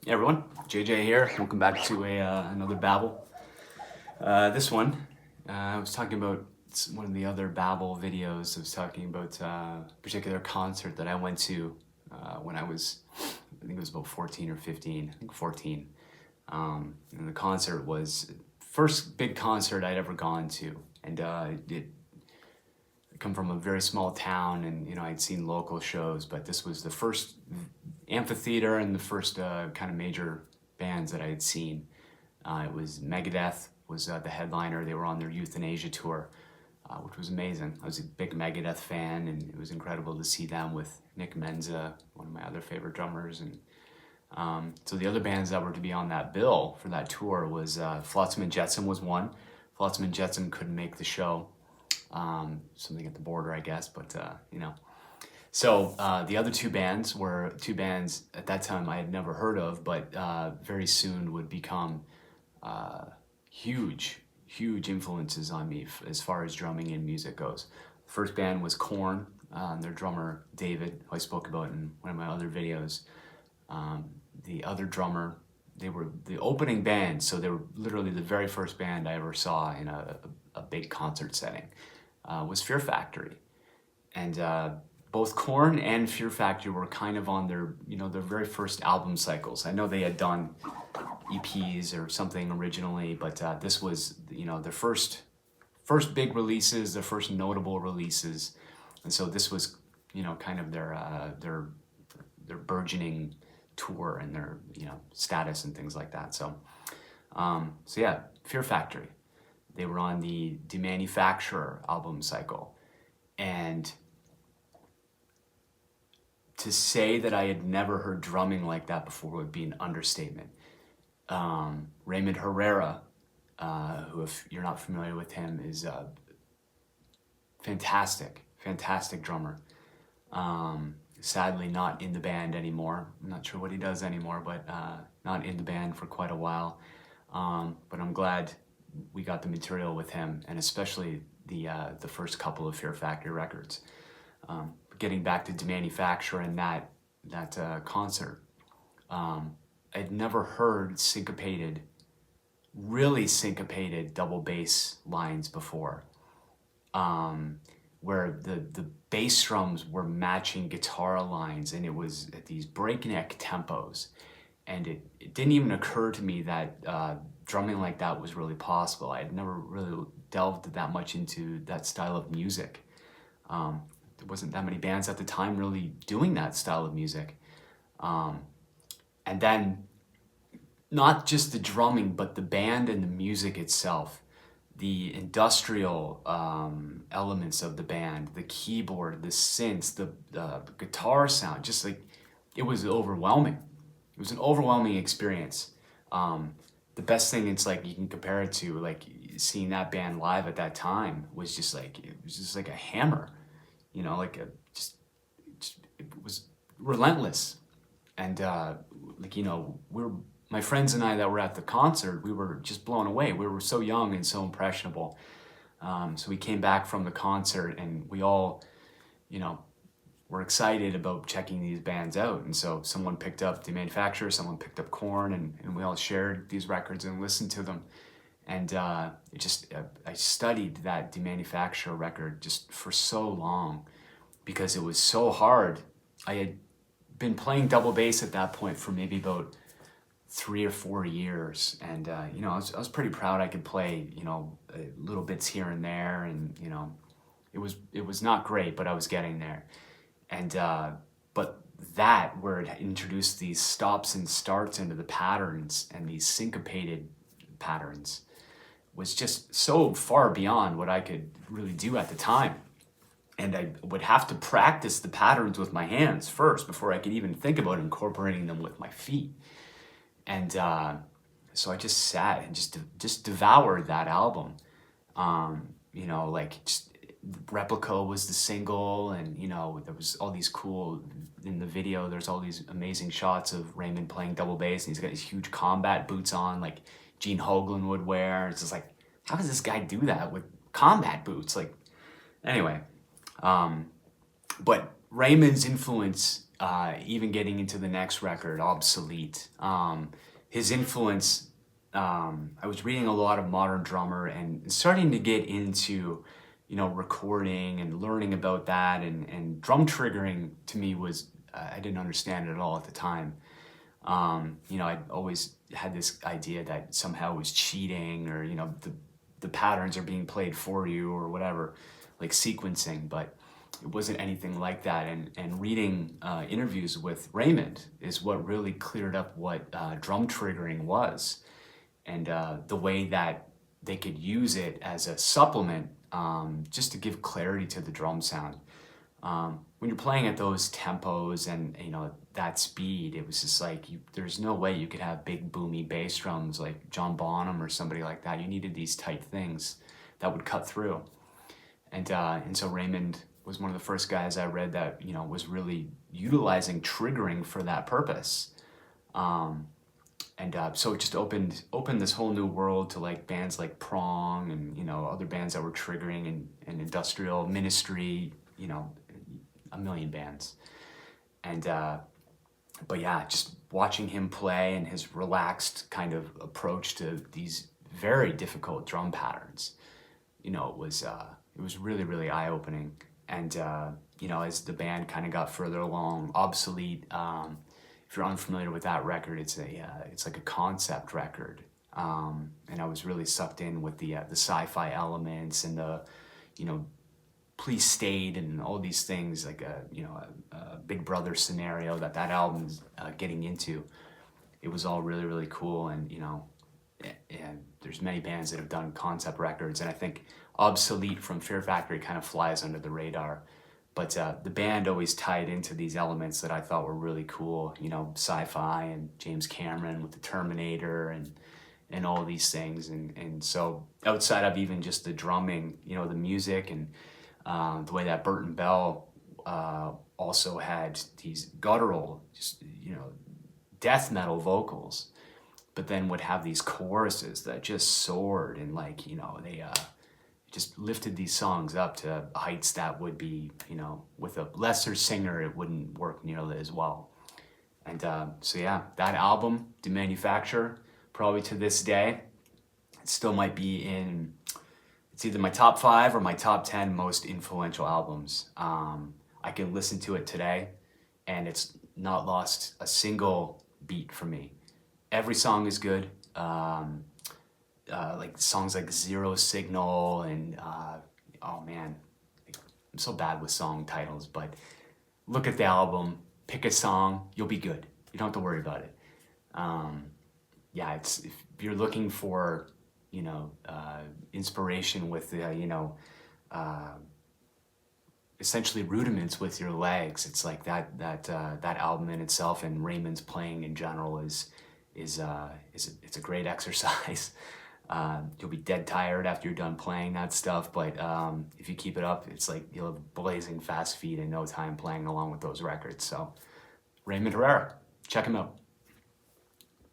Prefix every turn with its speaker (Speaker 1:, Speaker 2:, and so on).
Speaker 1: Hey everyone, JJ here. Welcome back to another Babble. This one, I was talking about one of the other Babble videos. I was talking about a particular concert that I went to when I think it was about 14 or 15. I think 14. And the concert was first big concert I'd ever gone to, and it I come from a very small town, and I'd seen local shows, but this was the first amphitheater and the first kind of major bands that I had seen. It was Megadeth was the headliner. They were on their Euthanasia tour, which was amazing. I was a big Megadeth fan, and it was incredible to see them with Nick Menza, one of my other favorite drummers. And so the other bands that were to be on that bill for that tour was Flotsam and Jetsam was one. Flotsam and Jetsam couldn't make the show. Something at the border, I guess, but So the other two bands were two bands at that time I had never heard of, but very soon would become huge influences on me as far as drumming and music goes. The first band was Korn, their drummer David, who I spoke about in one of my other videos. The other drummer, they were the opening band, so they were literally the very first band I ever saw in a big concert setting. Was Fear Factory, and both Korn and Fear Factory were kind of on their very first album cycles. I know they had done EPs or something originally, but this was their first big releases, their first notable releases, and so this was kind of their burgeoning tour and their status and things like that. So yeah, Fear Factory. They were on the Demanufacturer album cycle. And to say that I had never heard drumming like that before would be an understatement. Raymond Hererra, who, if you're not familiar with him, is a fantastic drummer. Sadly not in the band anymore. I'm not sure what he does anymore, but not in the band for quite a while. But I'm glad we got the material with him, and especially the first couple of Fear Factory records. Getting back to Demanufacturer and that concert, I'd never heard really syncopated double bass lines before, where the bass drums were matching guitar lines, and it was at these breakneck tempos. And it didn't even occur to me that drumming like that was really possible. I had never really delved that much into that style of music. There wasn't that many bands at the time really doing that style of music. And then not just the drumming, but the band and the music itself, the industrial elements of the band, the keyboard, the synths, the guitar sound, just like, it was overwhelming. It was an overwhelming experience. The best thing it's like you can compare it to, like, seeing that band live at that time was just like, it was just like a hammer, like it was relentless. And my friends and I that were at the concert, we were just blown away. We were so young and so impressionable. So we came back from the concert, and we all, we're excited about checking these bands out. And so someone picked up The Manufacturer, someone picked up Korn, and we all shared these records and listened to them. And I studied that The Manufacturer record just for so long because it was so hard. I had been playing double bass at that point for maybe about 3 or 4 years. And, I was pretty proud I could play, little bits here and there. And, it was not great, but I was getting there. And but that, where it introduced these stops and starts into the patterns and these syncopated patterns, was just so far beyond what I could really do at the time. And I would have to practice the patterns with my hands first before I could even think about incorporating them with my feet. And so I just sat and just devoured that album. Just Replica was the single, and there was all these cool, in the video there's all these amazing shots of Raymond playing double bass, and he's got these huge combat boots on like Gene Hoglan would wear. It's just like, how does this guy do that with combat boots? Like, anyway, but Raymond's influence even getting into the next record, Obsolete. His influence, I was reading a lot of Modern Drummer and starting to get into, recording and learning about that. And drum triggering to me was, I didn't understand it at all at the time. I always had this idea that somehow it was cheating or, the patterns are being played for you or whatever, like sequencing, but it wasn't anything like that. And reading interviews with Raymond is what really cleared up what drum triggering was, and the way that they could use it as a supplement, just to give clarity to the drum sound. When you're playing at those tempos and that speed, it was just like there's no way you could have big boomy bass drums like John Bonham or somebody like that. You needed these tight things that would cut through, and so Raymond was one of the first guys I read that was really utilizing triggering for that purpose. So it just opened this whole new world to like bands like Prong and other bands that were triggering and Industrial Ministry, a million bands. And but yeah, just watching him play and his relaxed kind of approach to these very difficult drum patterns, it was really, really eye-opening. And as the band kind of got further along, Obsolete, if you're unfamiliar with that record, it's like a concept record, and I was really sucked in with the sci-fi elements and the Please Stayed and all these things, like a Big Brother scenario that album's getting into. It was all really, really cool, and there's many bands that have done concept records, and I think Obsolete from Fear Factory kind of flies under the radar. But the band always tied into these elements that I thought were really cool, sci-fi and James Cameron with the Terminator and all these things. And so outside of even just the drumming, the music and the way that Burton Bell also had these guttural, just, death metal vocals, but then would have these choruses that just soared and they just lifted these songs up to heights that would be, with a lesser singer, it wouldn't work nearly as well. And so yeah, that album, Demanufacture, probably to this day, it still might be it's either my top 5 or my top 10 most influential albums. I can listen to it today and it's not lost a single beat for me. Every song is good. Like songs like Zero Signal and oh man, I'm so bad with song titles, but look at the album, pick a song, you'll be good. You don't have to worry about it. If you're looking for inspiration with essentially rudiments with your legs, it's like that album in itself, and Raymond's playing in general is it's a great exercise. You'll be dead tired after you're done playing that stuff, but if you keep it up, it's like you'll have blazing fast feet in no time playing along with those records. So Raymond Hererra, check him out.